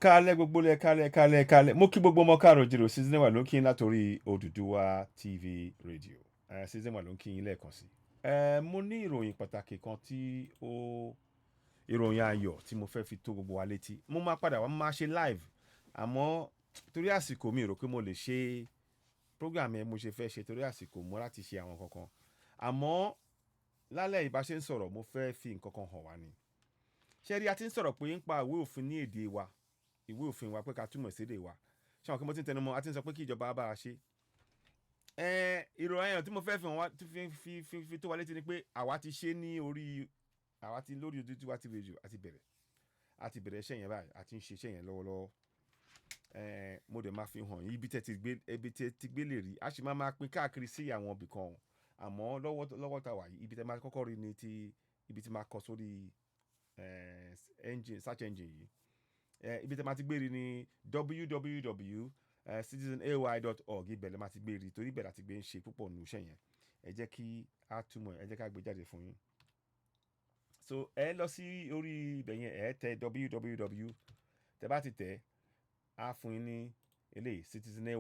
Kálẹ̀ gbogbo lẹ̀ kálẹ̀ mo kí gbogbo ọmọ káàrọ̀ jìrò season wà ló ń kí yín látòrí Odùduwà TV radio season wà ló ń kí yín lẹ́ẹ̀kan sí. Mo ní ìròyìn pàtàkì kan tí ó ìròyìn ayọ̀ tí mo fẹ́ fi tó gbogbo wa létí. Mo máa padà wá máa ṣe live àmọ́ torí àsìkò mi rò pé mo lè ṣe program yẹn mo ṣe fẹ́ ṣe torí àsìkò mo láti ṣe àwọn kankan. Àmọ́ lálẹ́ ìbá ṣe ń sọ̀rọ̀ mo fẹ́ fi nǹkan kan hàn wá ni. Ṣé rí a ti ń sọ̀rọ̀ pé ń pa ìwé òfin ní èdè wa ìwé òfin wa pé ká túmọ̀ sí èdè wa ṣé àwọn kí mo ti ń tẹnu mọ́ a ti ń sọ pé kí ìjọba bá a ṣe. Ìròyìn ayọ̀ tí mo fẹ́ fi hàn wá fi tó wa létí ni pé àwa ti ṣe ní orí àwa ti lórí Odùduwà TV radio àti bẹ̀rẹ̀ iṣẹ́ yẹn báyìí àti ń ṣe iṣẹ́ yẹn lọ́wọ́lọ́wọ́. Mo dẹ̀ máa fi hàn yín ibi tẹ́ ti gbé lè rí a sì máa pín káàkiri sí àwọn ibì kan àmọ́ lọ́wọ́ tá wà yìí ibi tẹ́ máa kọ́kọ́ rí ni ibi tí máa kọ sórí search engine yìí. Ibi tẹ́ máa ti gbé rí ni www.citizenay.org ibẹ̀ lẹ́ máa ti gbé rí torí ibẹ̀ láti gbé ń ṣe púpọ̀ nínú iṣẹ́ yẹn. Ẹ jẹ́ kí a túmọ̀ ẹ jẹ́ ká gbé jáde fún yín. So ẹ lọ sí orí ibẹ̀ yẹn ẹ tẹ www tẹ́ bá ti tẹ̀ á fún yín ní eléyìí Citizenay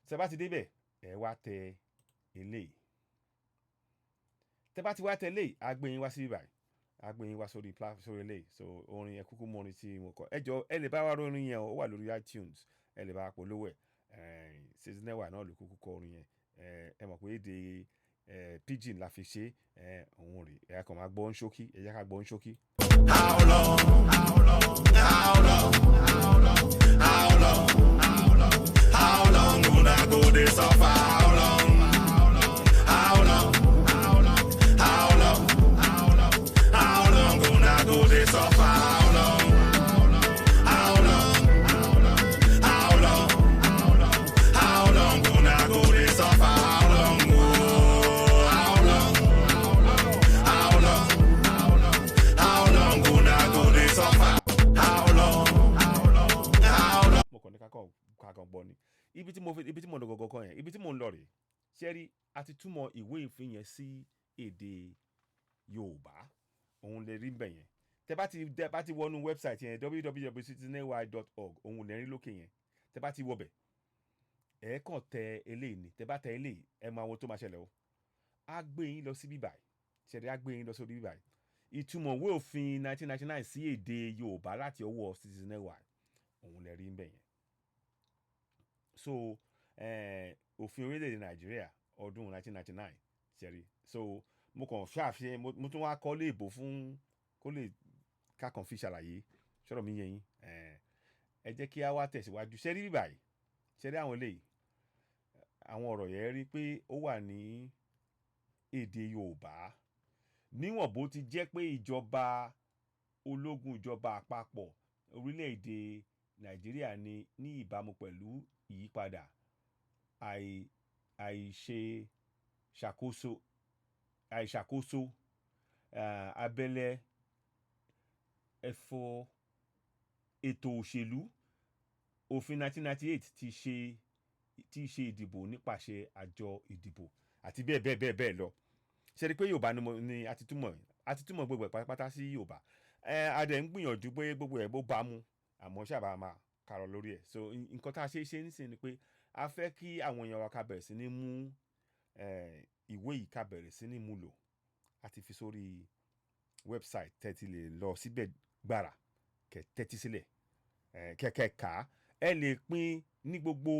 tẹ́ bá ti débẹ̀ ẹ wá tẹ eléyìí tẹ́ bá ti wá tẹ eléyìí á gbé yín wá sí ibà a gbé yín wá sórí eléyìí so orin yẹn kúkú mọ orin tí mo kọ ẹ jọ ẹ lè bá wa orin yẹn ó wà lórí iTunes ẹ lè bá wa polówó ẹ Citizenay náà ló kúkú kọ orin yẹn ẹ mọ̀ pé èdè pidgin la fi ṣe òun rè ẹ kàn máa gbọ́ ń ṣókí ẹ jẹ́ ká gbọ́ ń ṣókí. How long, how long, how long, how long, how long, how long, how long una go dey suffer? How long, how long, how long, how long, how long una go dey suffer? How long, how long, how long, how long una go dey suffer? How long, how long, how long, how long una go dey suffer? How long, how long. Mo kàn ní kákan gbọ́ ni ibi tí mo lọ gọ́gọ́ kan yẹn ibi tí mo ń lọ rèé ṣé rí a ti túmọ̀ ìwé òfin yẹn sí èdè Yorùbá òun lè rí bẹ̀ yẹn tẹ́ bá ti wọnú website yẹn www.citizenay.org òun lè rí lókè yẹn tẹ́ bá ti wọ bẹ̀ ẹ kàn tẹ eléyìí ni tẹ́ bá tẹ eléyìí ẹ máa wo tó máa ṣẹlẹ̀ o á gbé yín lọ sí bíbáyìí ṣẹ̀rí á gbé yín lọ sórí bíbáyìí ìtumọ̀ ìwé òfin 1999 sí èdè Yorùbá láti ọwọ́ Citizenay òun lè rí bẹ̀ yẹn so òfin orílẹ̀-èdè Nàìjíríà ọdún 1999 ṣẹ̀rí so mo kàn ṣàfihàn mo tún wá kọ́ léèbó fún kó lè kákan fi ṣàlàyé ṣọ́rọ̀ mi yé yín ẹ jẹ́ kí a wá tẹ̀síwájú ṣe rí báyìí ṣe rí àwọn eléyìí àwọn ọ̀rọ̀ yẹn rí pé ó wà ní èdè Yorùbá níwọ̀n bó ti jẹ́ pé ìjọba ológun ìjọba àpapọ̀ orílẹ̀-èdè Nàìjíríà ní ìbámu pẹ̀lú ìyípadà àìṣàkóso abẹ́lẹ̀ ẹ̀fọ́ ètò òṣèlú òfin 1998 ti ṣe ìdìbò nípasẹ̀ àjọ ìdìbò àti bẹ́ẹ̀ lọ ṣe rí pé Yorùbá ni a ti túmọ̀ gbogbo ẹ̀ pátápátá sí Yorùbá a dẹ̀ ń gbìyànjú pé gbogbo ẹ̀ bó bá mu àmọ́ ṣàbà máa kàrọ̀ lórí ẹ̀ so nǹkan tá a ṣe nísìnyí ni pé a fẹ́ kí àwọn èèyàn wa ká bẹ̀rẹ̀ sí ní mú ìwé yìí ká bẹ̀rẹ̀ sí ní mú lò àti fi sórí website tẹ́tí lè lọ síbẹ̀ gbàrà kẹ́ tẹ́tí sílẹ̀ kẹ́kẹ́ ká ẹ lè pín ní gbogbo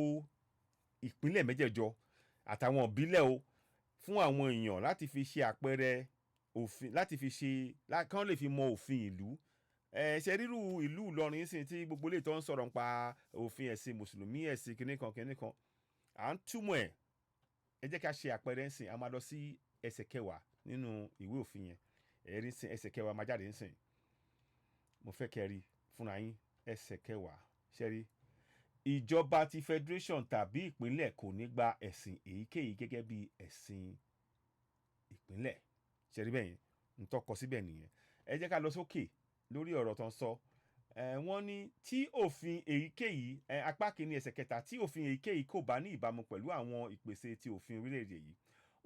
ìpínlẹ̀ mẹ́jẹ̀jọ àtàwọn ìbílẹ̀ o fún àwọn èèyàn láti fi ṣe àpẹẹrẹ òfin láti fi ṣe kán lè fi mọ òfin ìlú ṣe rírú ìlú Ìlọrin sí tí gbogbo lè tó ń sọ̀rọ̀ nípa òfin ẹ̀sìn mùsùlùmí ẹ̀sìn kìnnìkan à ń túmọ̀ ẹ jẹ́ ká ṣe àpẹẹrẹ ń sìn a máa lọ sí ẹsẹ̀ 10 nínú ìwé òfin yẹn ẹ̀rí sìn ẹsẹ̀ 10 máa jáde ń sìn mo fẹ́ kẹ́rí fúnra yín ẹsẹ̀ 10 ṣẹ́rí ìjọba ti federation tàbí ìpínlẹ̀ kò ní gba ẹ̀sìn èyíkéyìí gẹ́gẹ́ bí ẹ̀sìn ìpínlẹ̀ ṣẹ́rí bẹ́ẹ̀ yẹn ń tọ́kọ síbẹ̀ nìyẹn ẹ jẹ́ ká lọ sókè lórí ọ̀rọ̀ tó ń sọ wọ́n ní tí òfin èyíkéyìí apá kìíní ẹsẹ̀ 3 tí òfin èyíkéyìí kò bá ní ìbámu pẹ̀lú àwọn ìpèsè ti òfin orílẹ̀-èdè yìí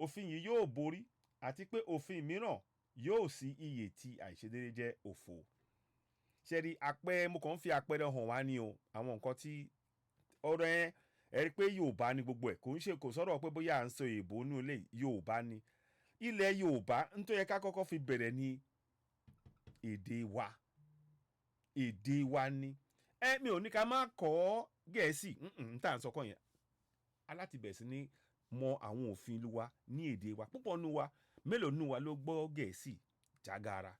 òfin yìí yóò borí àti pé òfin mìíràn yóò sí iye tí àìṣedéédé jẹ́ òfò ṣẹ́rí mo kàn ń fi àpẹẹrẹ hàn wá ní o àwọn nǹkan tí ọ̀rọ̀ yẹn ẹ rí pé Yorùbá ni gbogbo ẹ̀ kò sọ̀rọ̀ pé bóyá à ń sọ èèbó nínú ilé Yorùbá ni ilẹ̀ Yorùbá nítorí yẹ ká kọ́kọ́ fi bẹ̀rẹ̀ ní èdè wa ni mi ò ní ká má kọ́ Gẹ̀ẹ́sì n tá à ń sọkọ yẹn alátìbẹ̀rẹ̀ sí ní mọ àwọn òfin ìlú wa ní èdè wa púpọ̀ nù wa mélòó nù wa ló gbọ́ Gẹ̀ẹ́sì jágara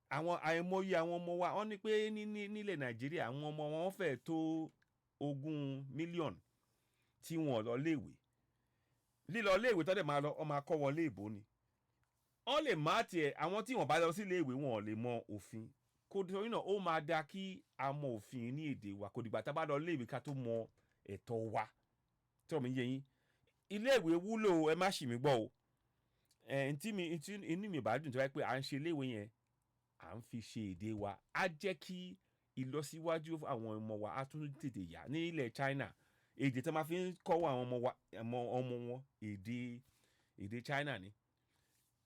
àwọn àìmọye àwọn ọmọ wa wọ́n ní pé nílẹ̀ Nàìjíríà àwọn ọmọ wọn fẹ́ tó 20 mílíọ̀nù tí wọ́n lọ léèwé lílọ léèwé tọ́dẹ̀ máa lọ ọ máa kọ́ wọn léèbó ni wọ́n lè má tiẹ̀ àwọn tí wọ́n bá lọ sí léèwé wọn ò lè mọ òfin kò torí náà ó máa da kí a mọ òfin ní èdè wa kò dìgbà tá a bá lọ léèwé ká tó mọ ẹ̀tọ́ wa tí wọ́n mi yé yín iléèwé wúlò ẹ má ṣì mí gbọ́ o inú mi bá dùn tó wáyé pé à ń ṣe iléèwé yẹn à ń fi ṣe èdè wa á jẹ́ kí ìlọsíwájú àwọn ọmọ wa á tún tètè yá ní ilẹ̀ China èdè tó máa fi ń kọ́ àwọn ọmọ wọn èdè China ni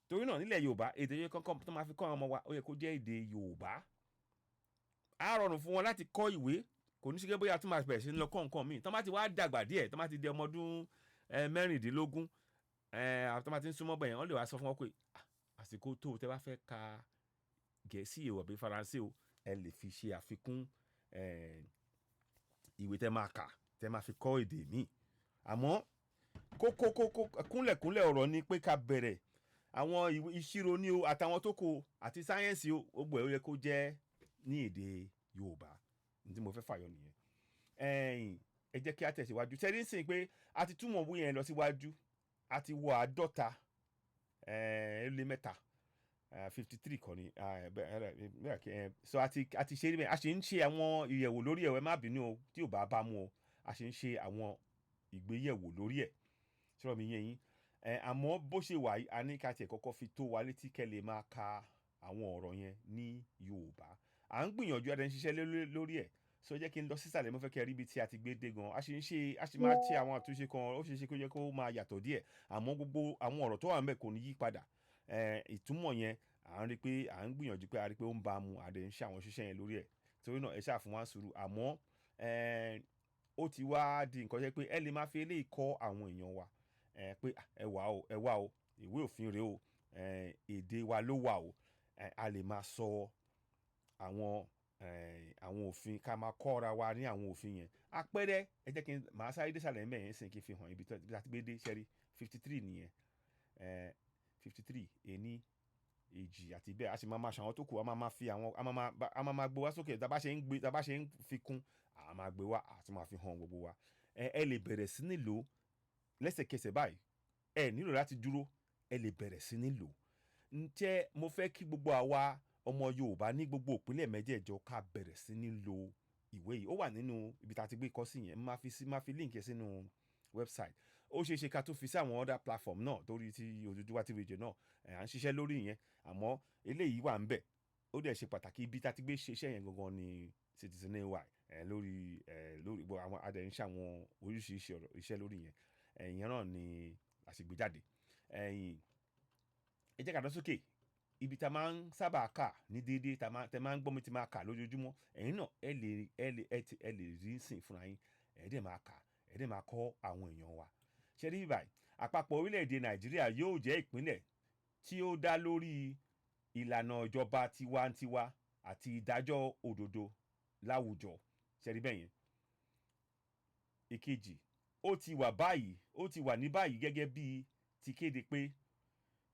torí náà nílẹ̀ Yorùbá èdè yẹn kankan tó máa fi kọ́ àwọn ọmọ wa ó yẹ kó jẹ́ èdè Yorùbá á rọrùn fún wọn láti kọ́ ìwé kò ní sí pé bóyá tó máa bẹ̀rẹ̀ sí ní lọ kọ́ nǹkan míì tó máa ti wá dàgbà díẹ̀ tó máa ti di ọmọ ọdún mẹ́rìndínlógún tó máa ti ń súnmọ́ bẹ̀yẹn wọ́n lè wá sọ fún wọn pé àsìkò tó tẹ́ bá fẹ́ ka Gẹ̀ẹ́sì o àbí Faransé o ẹ lè fi ṣe àfikún ìwé tẹ́ máa kà tẹ́ máa fi kọ́ èdè míì àmọ́ kúnlẹ̀kúnlẹ̀ ọ̀rọ̀ ni pé ká bẹ̀rẹ̀ àwọn ìṣirò ní o àtàwọn tó kù àti sáyẹ́ǹsì o gbogbo ẹ̀ ó yẹ kó jẹ́ ní èdè Yorùbá ní tí mo fẹ́ fàyọ nìyẹn ẹ jẹ́ kí a tẹ̀síwájú tẹ́lẹ̀ ń sìn pé a ti túmọ̀ owó yẹn lọ síwájú a ti wọ 50 ó lé mẹ́ta 53 kọ́ ni so a ti ṣe é a ṣe ń ṣe àwọn ìyẹ̀wò lórí ẹ̀ ẹ má bínú o tí ò bá mú o a ṣe ń ṣe àwọn ìgbéyẹ̀wò lórí ẹ̀ ṣọ́rọ̀ mi yé yín àmọ́ bó ṣe wà yìí a ní ká tiẹ̀ kọ́kọ́ fi tó wa létí kẹ́ lè máa ka àwọn ọ̀rọ̀ yẹn ní Yorùbá à ń gbìyànjú ẹ̀dẹ̀ ń ṣiṣẹ́ lórí ẹ̀ so jẹ́ kí n lọ sísàlẹ̀ mo fẹ́ kẹ́ rí ibi tí a ti gbé dé gan a ṣe máa ṣe àwọn àtúnṣe kan ó ṣeé ṣe kó yẹ kó máa yàtọ̀ díẹ̀ àmọ́ gbogbo àwọn ọ̀rọ̀ tó wà ńbẹ̀ kò ní yí padà ìtumọ̀ yẹn à ń rí pé à ń gbìyànjú pé a rí pé ó ń bá a mu àdé ń ṣe àwọn ṣiṣẹ́ yẹn lórí ẹ̀ torí náà ẹ ṣáà fún wa sùúrù àmọ́ ó ti wá di nǹkan jẹ́ pé ẹ lè máa fi eléyìí kọ́ àwọn èèyàn wa pé ẹ wá o ìwé òfin rèé o èdè wa ló wà o a lè máa sọ àwọn òfin ká máa kọ́ra wa ní àwọn òfin yẹn àpẹẹrẹ ẹ jẹ́ kí n máa sáré désàlẹ̀ mẹ́yẹn sìn kí n fi hàn ibi tí a ti gbé dé sẹ́rí 53 nìyẹn 53 ení èjì àti bẹ́ẹ̀ a sì máa ṣàwọn tó kù a máa fi àwọn a máa gbé wá sókè tá a bá ṣe ń fi kún a máa gbé wá àti máa fi hàn gbogbo wa ẹ lè bẹ̀rẹ̀ sí ní lò lẹ́sẹ̀kẹsẹ̀ báyìí ẹ nílò láti dúró ẹ lè bẹ̀rẹ̀ sí ní lò ǹjẹ́ mo fẹ́ kí gbogbo àwa ọmọ Yorùbá ní gbogbo ìpínlẹ̀ mẹ́jẹ̀ẹ̀jọ ká bẹ̀rẹ̀ sí ní lo ìwé yìí ó wà nínú ibi tá a ti gbé kọ́ sí yẹn máa fi link yẹn sínú website ó ṣeé ṣe ká tó fi sí àwọn other platform náà torí ti Odùduwà TV Radio náà à ń ṣiṣẹ́ lórí yẹn àmọ́ eléyìí wà ń bẹ̀ ó dẹ̀ ṣe pàtàkì ibi tá a ti gbé ṣiṣẹ́ yẹn gangan ní Citizen AY lórí àwọn adẹ̀ ń ṣe àwọn oríṣiríṣi iṣẹ́ lórí yẹn ìyẹn náà ni àṣìgbéjáde ẹ jẹ́ ká lọ sókè ibi tá a máa ń sábà kà ní déédéé tẹ máa ń gbọ́ mi ti máa kà lójoojúmọ́ ẹ̀yin náà ẹ lè rí sìn fúnra yín ẹ dẹ̀ máa kà ẹ dẹ̀ máa kọ́ àwọn èèyàn wa ṣe rí báyìí àpapọ̀ orílẹ̀-èdè Nàìjíríà yóò jẹ́ ìpínlẹ̀ tí ó dá lórí ìlànà ìjọba tiwantiwa àti ìdájọ́ òdodo láwùjọ ṣe rí bẹ́yẹn ìkejì ó ti wà ní báyìí gẹ́gẹ́ bí ti kéde pé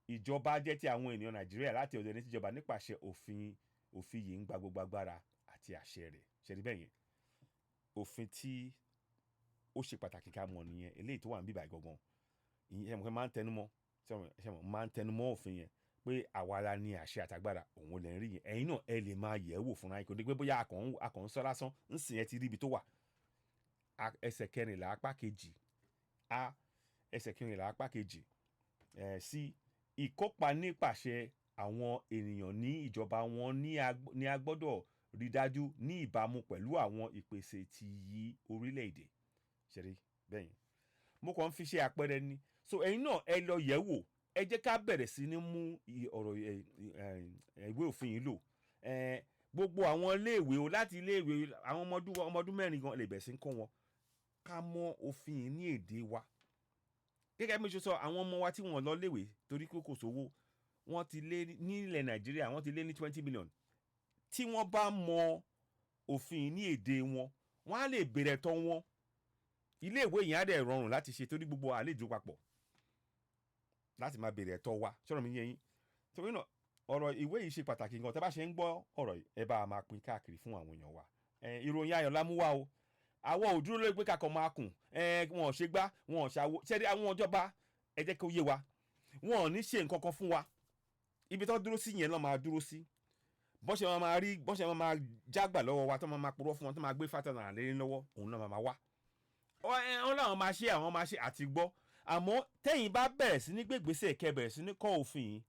ìjọba jẹ́ ti àwọn ènìyàn Nàìjíríà láti ọ̀dọ̀ ẹni tíjọba nípasẹ̀ òfin yìí ń gba gbogbo agbára àti àṣẹ rẹ̀ ṣe rí bẹ́yẹn òfin tí ó ṣe pàtàkì ká mọ̀ nìyẹn eléyìí tó wà ń bíbà gangan ìyẹn mo máa ń tẹnumọ́ òfin yẹn pé àwa la ní àṣẹ àtàgbára òun lè rí yẹn ẹ̀yin náà ẹ lè máa yẹ̀ wò fúnra yín kò dé pé bóyá akàn ń sọ lásán ń sìn ẹ ti rí ibi tó wà ẹsẹ̀ kẹrìnlá apá kejì ẹsẹ̀ kẹrìnlá apá kejì sí ìkópa nípasẹ̀ àwọn ènìyàn ní ìjọba wọn ní a gbọ́dọ̀ rí dájú ní ìbámu pẹ̀lú àwọn ìpèsè ti yí orílẹ̀-èdè ṣeré bẹ́yìn mo kàn ń fi ṣe àpẹẹrẹ ni so ẹ̀yin náà ẹ lọ yẹ̀ wò ẹ jẹ́ ká bẹ̀rẹ̀ sí ní mú ọ̀rọ̀ ìwé òfin yìí lò gbogbo àwọn iléèwé o láti iléèwé àwọn ọmọdún mẹ́rin gan lè bẹ̀rẹ̀ sí ń kọ́ wọn ká mọ òfin yìí ní èdè wa. Gẹ́gẹ́ bí mo ṣe sọ àwọn ọmọ wa tí wọ́n lọ léèwé torí pé kò sówó wọ́n ti lé nílẹ̀ Nàìjíríà wọ́n ti lé ní 20 million. Tí wọ́n bá mọ òfin ní èdè wọn wọ́n á lè bèrè ẹ̀tọ́ wọn. Iléèwé yẹn á dẹ̀ rọrùn láti ṣe torí gbogbo àlejò papọ̀ láti máa bèrè ẹ̀tọ́ wa ṣọ́rọ̀ mi yé yín. Torí náà ọ̀rọ̀ ìwé yìí ṣe pàtàkì gan. Tẹ́ bá ṣe ń gbọ́ ọ̀rọ̀ yìí ẹ bá a máa pín káàkiri fún àwọn èèyàn wa. Ìròyìn ayọ̀ la mú wá o. Àwọn ò dúró lórí pé kakọ̀ máa kùn wọn ò ṣe gbá wọn ò ṣàwo ṣẹ́rí àwọn ìjọba ẹ jẹ́ kó yé wa wọn ò ní ṣe nǹkan kan fún wa. Ibi tó dúró sí yẹn ló máa dúró sí. Bọ́ṣẹ̀ máa rí bọ́ṣẹ̀ máa jágbà lọ́wọ́ wa tó máa purọ́ fún wọn tó máa gbé fátánà lé lọ́wọ́ òun náà máa wá. Wọ́n láwọn máa ṣe àwọn máa ṣe àti gbọ́. Àmọ́ tẹ́yìn bá bẹ̀rẹ̀ sí ní gbégbèsè kẹ́ bẹ̀rẹ̀ sí ní kọ́ òfin yìí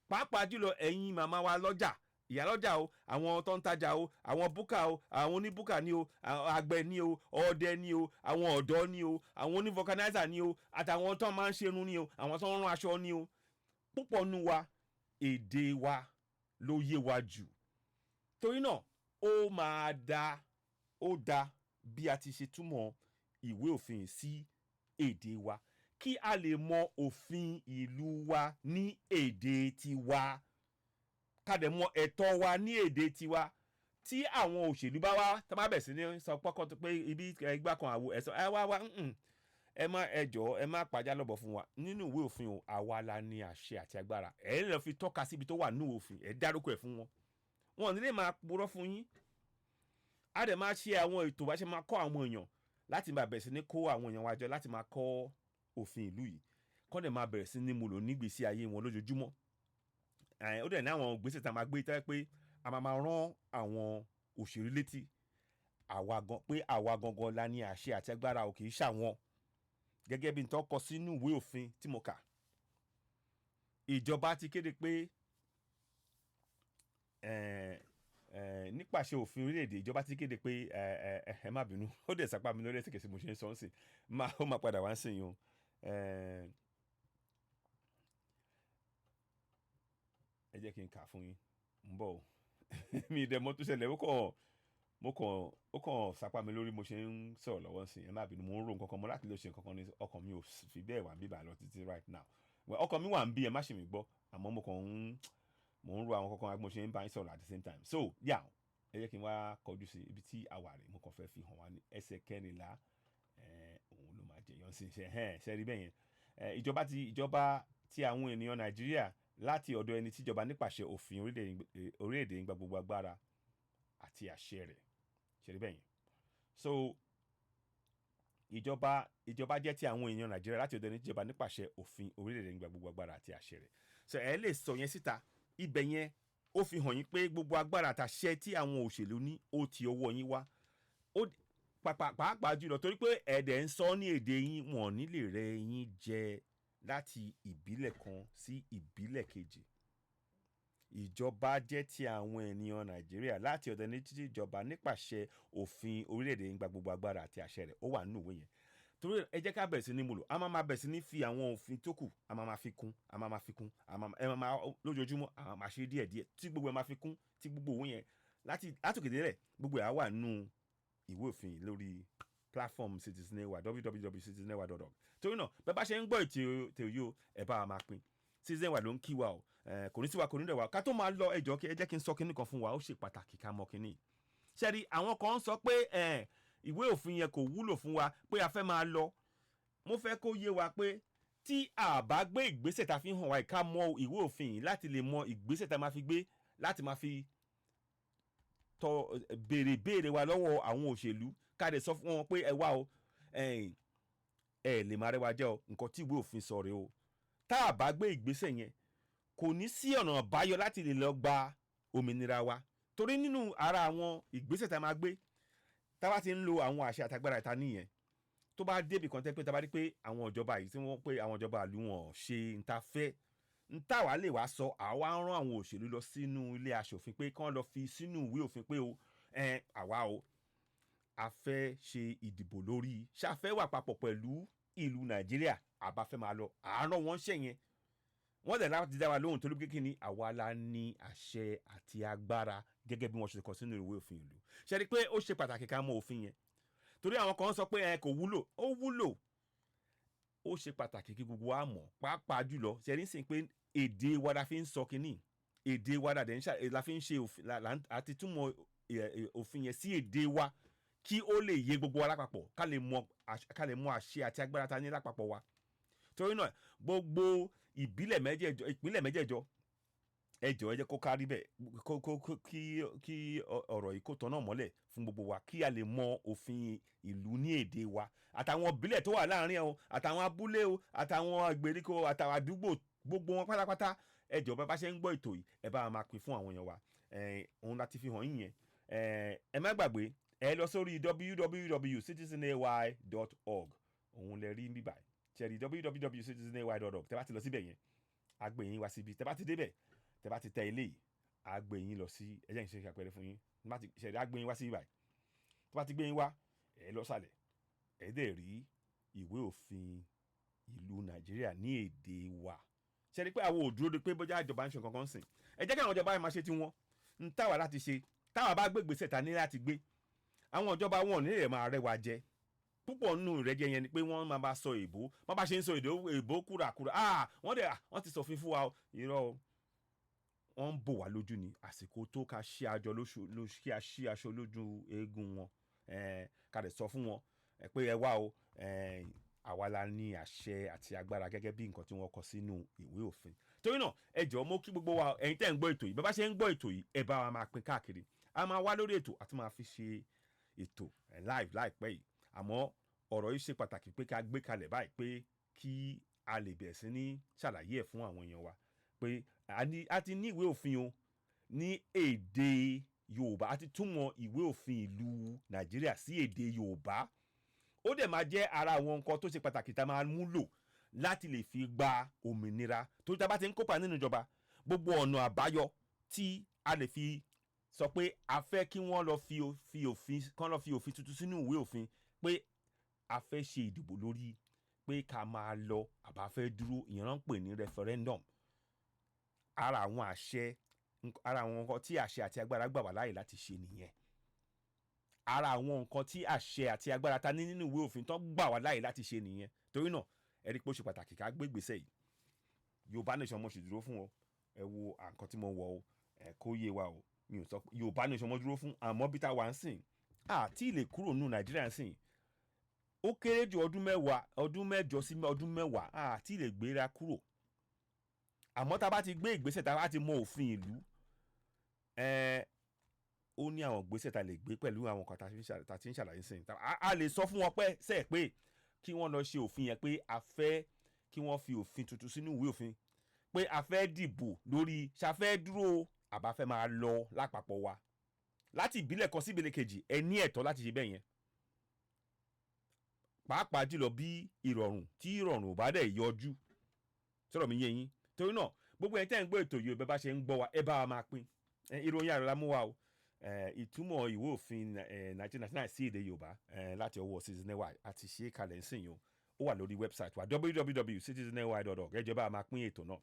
pàápàá jùlọ ẹ̀yin màmá wa lọ́jà ìyálọ́jà o àwọn tó ń tajà o àwọn búkà o àwọn oníbúkà ni o àgbẹ̀ ni o ọdẹ ni o àwọn ọ̀dọ́ ni o àwọn onífọkànáìsà ni o àtàwọn tó máa ń ṣerun ni o àwọn tó ń rán aṣọ ni o. Púpọ̀ nu wa èdè wa ló yé wa jù torí náà ó máa da bí a ti ṣe túmọ̀ ìwé òfin sí èdè wa kí a lè mọ òfin ìlú wa ní èdè tiwa ká dẹ̀ mọ ẹ̀tọ́ wa ní èdè tiwa. Tí àwọn òṣèlú bá wá tá bá bẹ̀ sí ní sọ pọ́kọ́ tó pé ibi ẹgbà kan àwo ẹ̀sọ́ ẹ wá ẹ má ẹjọ́ ẹ má pàjá lọ́bọ̀ fún wa nínú ìwé òfin o àwa la ní àṣẹ àti agbára ẹ lè fi tọ́ka síbi tó wà nínú òfin ẹ dárúkọ ẹ̀ fún wọn. Wọn ò ní lè máa purọ́ fún yín. A dẹ̀ máa ṣe àwọn ètò bá ṣe máa kọ́ àwọn èèyàn láti máa bẹ̀rẹ̀ sí ní kó àwọn èèyàn wa jọ láti máa kọ́ òfin ìlú yìí kọ́ dẹ̀ máa bẹ̀rẹ̀ sí ní múlò nígbèésí ayé wọn lójoojúmọ́. Ó dẹ̀ ní àwọn gbèsè tá a máa gbé tẹ́ pé a máa rán àwọn òṣèré létí pé àwa gangan la ní àṣẹ àti agbára ò kì í ṣàwọn gẹ́gẹ́ bí n tó kọ sínú ìwé òfin tí mo kà. Ìjọba ti kéde pé nípasẹ̀ òfin orílẹ̀-èdè ìjọba ti kéde pé ẹ má bínú ó dẹ̀ sápá mi lórí ẹ̀sìnkèsì mo ṣe ń sọ ọ́n sí ó máa padà wá ń sìn yín o. Ẹ jẹ́ kí n kà fún yín ń bọ̀ o mi ì dẹ̀ mọ̀ tó ṣẹlẹ̀ ó kàn sápá mi lórí mo ṣe ń sọ̀rọ̀ lọ́wọ́ sí ẹ má bínú mo ń ro nǹkan kan mo láti lè ṣe nǹkan kan ní ọkàn mi ò fi bẹ́ẹ̀ wà bíbà lọ títí right now ọkàn mi wà ń bí ẹ má ṣe mi gbọ́ àmọ́ mo ń ro àwọn kankan mo ṣe ń bá yín sọ̀rọ̀ at the same time so yeah ẹ jẹ́ kí n wá kọjú sí ibi tí àwa rè mo kàn fẹ́ fi hàn wá ní ẹsẹ̀ kẹrìnlá òun ló máa jẹyọ sí ṣe rí bẹ́ẹ̀ yẹn ìjọba ti àwọn ènìyàn Nàìjíríà láti ọ̀dọ̀ ẹni tíjọba nípasẹ̀ òfin orílẹ̀-èdè ń gba gbogbo agbára àti àṣẹ rẹ̀ ṣe rí bẹ́ẹ̀ yẹn so ìjọba jẹ́ ti àwọn èèyàn Nàìjíríà láti ọ̀dọ̀ ẹni tíjọba nípasẹ̀ òfin orílẹ̀-èdè ń gba gbogbo agbára àti àṣẹ rẹ̀ so ẹ lè sọ yẹn síta ibẹ̀ yẹn ó fi hàn yín pé gbogbo agbára àtàṣẹ tí àwọn òṣèlú ní ó ti ọwọ́ yín wá pàápàá jùlọ torí pé ẹ̀dẹ̀ ń sọ ní èdè yín wọn ò ní lè rẹ yín jẹ láti ìbílẹ̀ kan sí ìbílẹ̀ kejì. Ìjọba jẹ́ ti àwọn ènìyàn Nàìjíríà láti ọ̀dọ̀ ẹni tí ìjọba nípasẹ̀ òfin orílẹ̀-èdè ń gba gbogbo agbára àti àṣẹ rẹ̀ ó wà nínú ìwé yẹn torí ẹ jẹ́ ká bẹ̀rẹ̀ sí ní múlò a máa bẹ̀rẹ̀ sí ní fi àwọn òfin tó kù a máa fi kún lójoojúmọ́ a máa ṣe díẹ̀díẹ̀ tí gbogbo ẹ máa fi kún tí gbogbo òun yẹn látòkè délẹ̀ gbogbo ẹ̀ á wà nínú ìwé òfin lórí platform citizenwa www.citizenwa.org torí náà bẹ́ẹ̀ bá ṣe ń gbọ́ ètò yìí o ẹ bá wa máa pín Citizenwa ló ń kí wa o kò ní sí wa kò ní dẹ̀ wa ká tó máa lọ ẹ jẹ́ kí n sọ kinní kan fún wa ó ṣe pàtàkì ká mọ kinní ṣẹ́rí àwọn kan ń sọ pé ìwé òfin yẹn kò wúlò fún wa pé a fẹ́ máa lọ mo fẹ́ kó yé wa pé tí a bá gbé ìgbésẹ̀ tá fi hàn wá ká mọ ìwé òfin yìí láti lè mọ ìgbésẹ̀ tá máa fi gbé láti máa fi béèrè wa lọ́wọ́ àwọn òṣèlú ká lè sọ fún wọn pé ẹ wá o ẹ lè máa rẹwà jẹ́ o nǹkan tí ìwé òfin sọ rèé o tá a bá gbé ìgbésẹ̀ yẹn kò ní sí ọ̀nà àbáyọ láti lè lọ gba òmìnira wa torí nínú ara àwọn ìgbésẹ̀ tá a máa gbé tá a bá ti ń lo àwọn àṣẹ àtagbára ìta nìyẹn tó bá débi kan tẹ́ pé tá a bá rí pé àwọn ìjọba yìí tí wọ́n pé àwọn ìjọba ìlú wọn ṣe ń ta fẹ́ ń tà wá lè wá sọ àwa ń rán àwọn òṣèlú lọ sínú ilé aṣòfin pé kán lọ fi sínú ìwé òfin pé o àwa o a fẹ́ ṣe ìdìbò lórí ṣàfẹ́ wà papọ̀ pẹ̀lú ìlú Nàìjíríà àbá fẹ́ máa lọ àárọ̀ wọn ṣẹ̀ yẹn wọ́n dẹ̀ láti dá wa lóhùn torí pé kí ni àwa la ní àṣẹ àti agbára gẹ́gẹ́ bí wọ́n ṣe kọ sínú ìwé òfin ìlú. Ṣe rí pé ó ṣe pàtàkì ká mọ òfin yẹn torí àwọn kan sọ pé ẹ kò wúlò, ó wúlò. Ó ṣe pàtàkì kí gbogbo wa mọ̀ pàápàá jùlọ ṣe rí sìn pé èdè wa la fi ń sọ kínní, èdè wa la fi ń ṣe òfin àti túmọ̀ òfin yẹn sí èdè wa kí ó lè yé gbogbo wa lápapọ̀ ká lè mọ àṣẹ àti agbára ta ní lápapọ̀ wa. Torí náà gbogbo ìpínlẹ̀ mẹ́jẹ̀ẹ̀jọ ẹ jọ̀ọ́ ẹ jẹ́ kó kárí bẹ́ẹ̀ kí ọ̀rọ̀ yìí kó tọ́nà mọ́lẹ̀ fún gbogbo wa kí a lè mọ òfin ìlú ní èdè wa àtàwọn ìbílẹ̀ tó wà láàrin ẹ̀ o àtàwọn abúlé o àtàwọn ìgbèríko àtàwọn àdúgbò gbogbo wọn pátápátá ẹ jọ̀ọ́ bá ṣe ń gbọ́ ètò yìí ẹ bá máa pín fún àwọn èèyàn wa òun láti fi hàn yín yẹn ẹ má gbàgbé ẹ lọ sórí www.citizenay.org òun lè rí bíbá ṣẹ́rí www.citizenay.org tẹ́ bá ti lọ síbẹ̀ yẹn á gbé yín wá síbi tẹ́ bá ti débẹ̀ tẹ́ bá ti tẹ ilé yìí á gbé yín lọ sí ẹjẹ́ ìṣe àpẹẹrẹ fún yín ṣẹ̀rí á gbé yín wá sí ibàyí tó bá ti gbé yín wá ẹ lọ sàlẹ̀ ẹ dẹ̀ rí ìwé òfin ìlú Nàìjíríà ní èdè wa ṣẹ̀rí pé àwọn ò dúró de pé bójá ìjọba ń ṣe nǹkan kan sìn ẹ jẹ́ kí àwọn ìjọba máa ṣe tiwọn ń táwa láti ṣe táwa bá gbé ìgbésẹ̀ ta ní láti gbé àwọn ìjọba wọn ò ní lè máa rẹwà jẹ púpọ̀ nínú ìrẹ́jẹ yẹn ni pé wọ́n máa bá sọ èbó wọ́n bá ṣe ń sọ èbó kúrakúra wọ́n ti sọ̀fin fún wa irọ́ wọ́n ń bò wá lójú ni àsìkò tó ká ṣí aṣọ lójú eégún wọn ká lè sọ fún wọn pé ẹ wá o àwa la ní àṣẹ àti agbára gẹ́gẹ́ bí nǹkan tí wọ́n kọ sínú ìwé òfin. Torí náà ẹ jọ̀ọ́ mo kí gbogbo wa ẹ̀yin tẹ́ ń gbọ́ ètò yìí bá ṣe ń gbọ́ ètò yìí ẹ bá wa máa pín káàkiri a máa wá lórí ètò àti máa fi ṣe ètò live láìpẹ́ yìí àmọ́ ọ̀rọ̀ yìí ṣe pàtàkì pé ká gbé kalẹ̀ báyìí pé kí a lè bẹ̀rẹ̀ sí ní ṣàlàyé ẹ̀ fún àwọn èèyàn wa pé a ti ní ìwé òfin o ní èdè Yorùbá a ti túmọ̀ ìwé òfin ìlú Nàìjíríà sí èdè Yorùbá ó dẹ̀ máa jẹ́ ara àwọn nǹkan tó ṣe pàtàkì tá a máa mú lò láti lè fi gba òmìnira tó tá a bá ti ń kópa nínú ìjọba gbogbo ọ̀nà àbáyọ tí a lè fi sọ pé a fẹ́ kí wọ́n lọ fi òfin tuntun sínú ìwé òfin pé a fẹ́ ṣe ìdìbò lórí pé ká máa lọ àbá fẹ́ dúró ìyẹn ń pè ní referendum ara àwọn nǹkan tí àṣẹ àti agbára gbà wá láàyè láti ṣe nìyẹn ara àwọn nǹkan tí àṣẹ àti agbára ta ní nínú ìwé òfin tó gbà wá láàyè láti ṣe nìyẹn torí náà ẹ rí pé ó ṣe pàtàkì ká gbé ìgbésẹ̀ yìí Yorùbá nation mo sì dúró fún ọ ẹ wo nǹkan tí mo wọ o ẹ kó yé wa o mi ò sọ Yorùbá nation mo dúró fún àmọ́ bí tá a wà ń sìn àti lè kúrò nínú Nàìjíríà ń sìn ó kéré ju ọdún mẹ́jọ sí ọdún mẹ́wàá àti lè gbéra kúrò àmọ́ tá a bá ti gbé ìgbésẹ̀ tá a bá ti mọ òfin ìlú ó ní àwọn ìgbésẹ̀ tá a lè gbé pẹ̀lú àwọn kan tá a ti ń ṣàlàyé sìn a lè sọ fún wọn pé kí wọ́n lọ ṣe òfin yẹn pé a fẹ́ kí wọ́n fi òfin tuntun sínú ìwé òfin pé a fẹ́ dìbò lórí ṣàfẹ́ dúró àbá fẹ́ máa lọ lápapọ̀ wa láti ìbílẹ̀ kan sí ìbílẹ̀ kejì ẹ ní ẹ̀tọ́ láti ṣe bẹ́ẹ̀ yẹn pàápàá jùlọ bí ìrọ̀rùn ò bá dẹ̀ yọjú sọ̀rọ̀ mi yé yín torí náà gbogbo ẹ̀ tẹ́ ń gbọ́ ètò yìí bẹ́ẹ̀ bá ṣe ń gbọ́ wa ẹ bá wa máa pín ìròyìn àrò la mú wa o ìtumọ̀ ìwé òfin 1999 sí èdè Yorùbá láti ọwọ́ citizenay àti ṣe kalẹ̀ ń sìn yìí ó wà lórí wẹ́bsáìtì wa www.citizenay.org ẹ jọ̀ọ́ bá máa pín ètò náà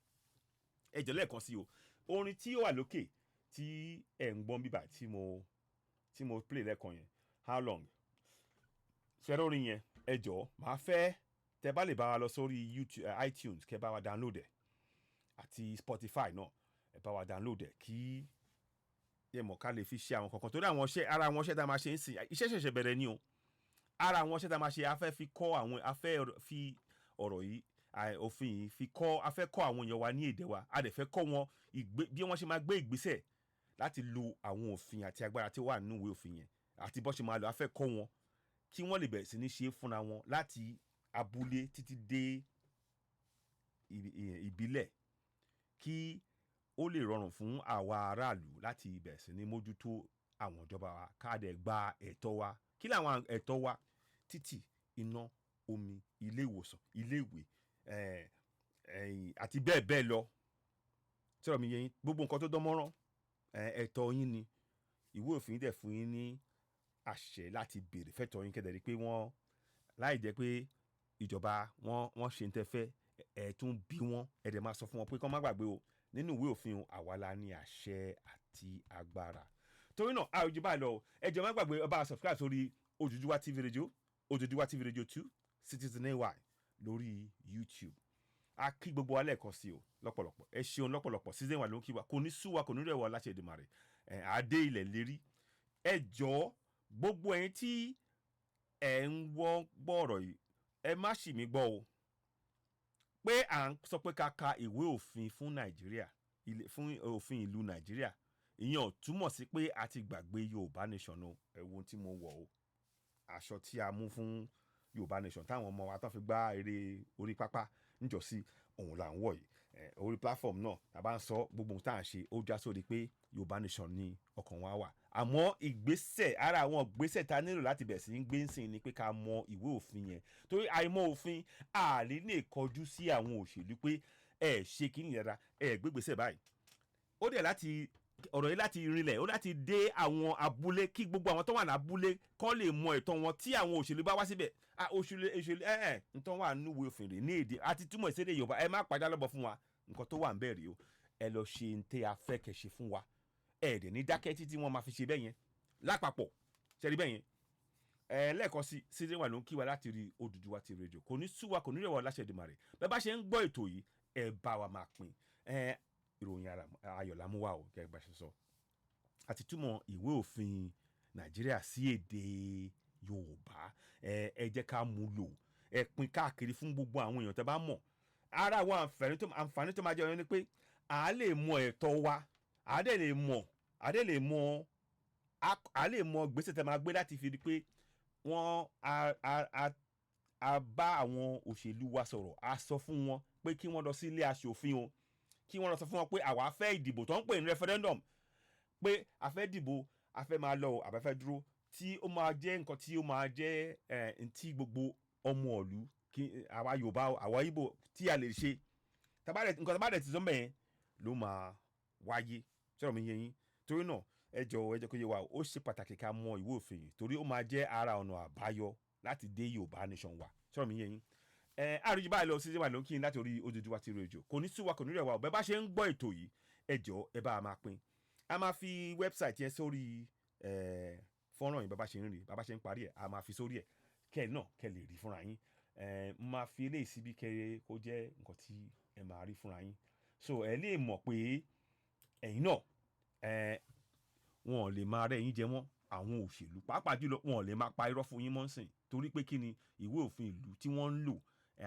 ẹ jọ̀ọ́ lẹ́ẹ̀kan sí o orin tí ó wà lókè tí ẹ̀ ń gbọ́n bíbà tí mo play lẹ́ẹ̀kan yẹn how long ṣẹ́rọ orin yẹn ẹ jọ̀ọ́ máa fẹ́ tẹ́ bá lè bá wa lọ sórí YouTube iTunes kẹ́ bá wa download ẹ̀ àti Spotify náà ẹ bá wa download ẹ̀ kí ẹ mọ̀ ká lè fi ṣe àwọn kankan torí ara àwọn iṣẹ́ tá a máa ṣe ń sìn iṣẹ́ ṣẹ̀ṣẹ̀ bẹ̀rẹ̀ ni o ara àwọn iṣẹ́ tá a máa ṣe afẹ́ fi ọ̀rọ̀ yìí òfin yìí afẹ́ kọ́ àwọn èèyàn wa ní èdè wa a dẹ̀ fẹ́ kọ́ wọn bí wọ́n ṣe máa gbé ìgbésẹ̀ láti lo àwọn òfin àti agbára tí ó wà nínú ìwé òfin yẹn àti bó ṣe máa lò afẹ́ kọ́ wọn kí wọ́n lè bẹ̀rẹ̀ sí ní ṣe fúnra wọn láti abúlé títí dé ìbílẹ̀ kí ó lè rọrùn fún àwa aráàlú láti bẹ̀rẹ̀ sí ní mójútó àwọn ìjọba wa ká dẹ̀ gba ẹ̀tọ́ wa kí làwọn ẹ̀tọ́ wa títì iná omi ilé ìwòsàn ilé ìwé àti bẹ́ẹ̀ bẹ́ẹ̀ lọ sọ̀rọ̀ mi yẹn gbogbo nǹkan tó dán mọ́rán ẹ̀tọ́ yín ni ìwé òfin dẹ̀ fún yín ní àṣẹ láti béèrè fẹ́tọ́ yín kẹ́dẹ̀ rí pé wọ́n láì jẹ́ pé ìjọba wọ́n ṣe ń tẹ́fẹ́ ẹ̀ tún bí wọ́n ẹ̀ dẹ̀ máa sọ fún wọn pé kán má gbàgbé o nínú ìwé òfin àwa la ní àṣẹ àti agbára torí náà àròjù báyìí lọ ẹ jọ̀ọ́ má gbàgbé ẹ bá subscribe sórí Odùduwà TV Radio, Odùduwà TV Radio 2, Citizen AY lórí YouTube. A kí gbogbo wa lẹ́ẹ̀kan sí o lọ́pọ̀lọpọ̀, ẹ ṣeun lọ́pọ̀lọpọ̀, Citizen AY ló ń kí wa, kò ní sú wa, kò ní rẹ̀ wá láṣẹ Èdùmàrè, adé ilẹ̀ lérí. Ẹ jọ̀ọ́ gbogbo ẹ̀yin tí ẹ̀ ń gbọ́ ọ̀rọ̀ yìí, ẹ má ṣì mí gbọ́ o, pé à ń sọ pé ká ka ìwé òfin fún Nàìjíríà, fún òfin ìlú Nàìjíríà, ìyẹn ò túmọ̀ sí pé a ti gbàgbé Yorùbá nation o. Ẹ wo ohun tí mo wọ̀ o, aṣọ tí a mú fún Yorùbá nation táwọn ọmọ wa tán fi gbá eré orí pápá níjọ́sí, òun là ń wọ̀ yìí. Orí platform náà tá a bá ń sọ gbogbo ohun tá à ń ṣe ó já sórí pé Yorùbá nation ni ọkàn wa wà. Àmọ́ ìgbésẹ̀, ara àwọn ìgbésẹ̀ tá a nílò láti bẹ̀rẹ̀ sí ń gbé ń sìn ni pé ká mọ ìwé òfin yẹn, torí àìmọ̀ òfin àlè lè kọjú sí àwọn òṣèlú pé ẹ ṣe kí nìyẹn ra, ẹ gbégbèsè báyìí. Ó dẹ̀ láti ọ̀rọ̀ yìí láti rinlẹ̀, ó láti dé àwọn abúlé kí gbogbo àwọn tó wà ní abúlé kọ́ lè mọ ẹ̀tọ́ wọn tí àwọn òṣèlú bá wá síbẹ̀. Òṣèlú nǹkan wà nínú òfin rẹ̀ ní èdè àti túmọ̀ ìsédè Yorùbá, ẹ má pàjá lọ́bọ̀ fún wa, nǹkan tó wà ń bẹ̀ rí o, ẹ lọ ṣe ń tẹ́ afẹ́ kẹ̀ ṣe fún wa, ẹ dẹ̀ ní dákẹ́ títí wọ́n máa fi ṣe bẹ́ẹ̀ yẹn lápapọ̀, ṣe rí bẹ́ẹ̀ yẹn. Lẹ́ẹ̀kan sí Citizen AY ló ń kí wa láti rí Odùduwà TV Radio, kò ní sú wa, kò ní rẹ̀ wá láṣẹ Èdùmàrè. Bẹ́ẹ̀ bá ṣe ń gbọ́ ètò yìí, ẹ bá wa máa pín. Ìròyìn ayọ̀ la mú wá o, gẹ́gẹ́ bá ṣe sọ, àti túmọ̀ ìwé òfin Nàìjíríà sí èdè Yorùbá. Ẹ jẹ́ ká mú lò, ẹ pín káàkiri fún gbogbo àwọn èèyàn tẹ́ bá mọ̀. Ara àwọn àǹfààní tó máa jẹ́ ọ̀yọ́ ni pé a lè mọ ẹ̀tọ́ wa, a lè mọ gbèsè tẹ́ máa gbé láti fi di pé wọ́n a bá àwọn òṣèlú wa sọ̀rọ̀, a sọ fún wọn pé kí wọ́n lọ sí ilé aṣòfin o, kí wọ́n lọ sọ fún wọn pé àwa fẹ́ ìdìbò tó ń pè ní referendum, pé a fẹ́ dìbò, a fẹ́ máa lọ o, àbá fẹ́ dúró, tí ó máa jẹ́ nǹkan tí ó máa jẹ́ tí gbogbo ọmọ ìlú, àwa Yorùbá, àwa Ìgbò tí a lè ṣe, nǹkan tá bá dẹ̀ ti sọ mẹ́ẹ̀ ló máa wáyé, sọ̀rọ̀ mi yé yín. Torí náà ẹ jọ̀ọ́ kó yé wa, ó ṣe pàtàkì ká mọ ìwé òfin yìí, torí ó máa jẹ́ ara ọ̀nà àbáyọ láti dé Yorùbá nation wa, sọ̀rọ̀ mi yé yín. Àròjù báyìí lọ Citizen AY ló ń kí yín láti orí Odùduwà TV Radio, kò ní sú wa, kò ní rẹ̀ wá o. Bẹ́ẹ̀ bá ṣe ń gbọ́ ètò yìí, ẹ jọ̀ọ́ ẹ bá a máa pín. A máa fi website yẹn sórí fọ́nrán yìí, bàbá ṣe ń rí, bàbá ṣe ń parí ẹ̀, a máa fi sórí ẹ̀ kẹ́ náà kẹ́ lè rí fúnra yín. Máa fi eléyìí síbi kẹ́ kó jẹ́ nǹkan tí ẹ máa rí fúnra yín, so ẹ lè mọ̀ pé ẹ̀yin náà wọn ò lè máa rẹ́ yín jẹ mọ́, àwọn òṣèlú pàápàá jùlọ wọn ò lè máa pa irọ́ fún yín mọ́ sìn, torí pé kí ni ìwé òfin ìlú tí wọ́n ń lò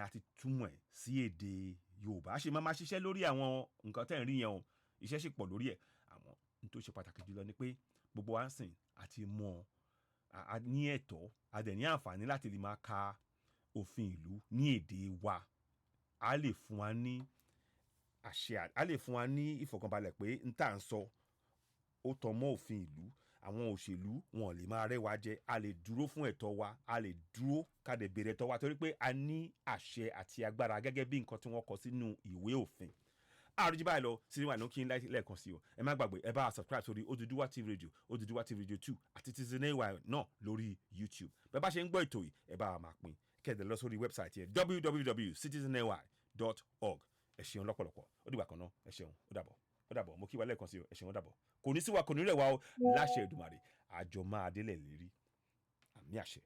àti túmọ̀ ẹ̀ sí èdè Yorùbá. Ṣe máa ṣiṣẹ́ lórí àwọn nǹkan tẹ́ ń rí yẹn o, iṣẹ́ sì pọ̀ lórí ẹ̀. Àwọn n tó ṣe pàtàkì jùlọ ni pé gbogbo wa ń sìn àti mọ̀ a ní ẹ̀tọ́, a dẹ̀ ní àǹfààní láti lè máa ka òfin ìlú ní èdè wa. A lè fún wa ní àṣẹ, a lè fún wa ní ìfọ̀kànbalẹ̀ pé n tà ń sọ ó tọ́ mọ́ òfin ìlú. Àwọn òṣèlú wọn ò lè máa rẹ́ wa jẹ, a lè dúró fún ẹ̀tọ́ wa, a lè dúró ká dẹ̀ béèrè ẹ̀tọ́ wa, torí pé a ní àṣẹ àti agbára gẹ́gẹ́ bí nǹkan tí wọ́n kọ sínú ìwé òfin. Àròjù báyìí lọ Citizen AY ló ń kí yín lẹ́ẹ̀kan sí o. Ẹ má gbàgbé, ẹ bá a subscribe sórí Odùduwà TV Radio, Odùduwà TV Radio 2 àti Citizen AY náà lórí YouTube. Bẹ́ẹ̀ bá ṣe ń gbọ́ ètò yìí, ẹ bá a máa pín, kẹ́ẹ̀dẹ̀ lọ sórí website yẹn www.citizeny.org. Ẹ ṣeun lọ́pọ̀lọpọ̀, ó dìgbà kan náà, ẹ ṣeun, ó dàbọ̀, mo kí wa lẹ́ẹ̀kan sí o, ẹ ṣeun, ó dàbọ̀. Kò ní sí wa, kò ní rẹ̀ wá o, láṣẹ Èdùmàrè, àjọ máa délẹ̀ lérí, àmì àṣẹ.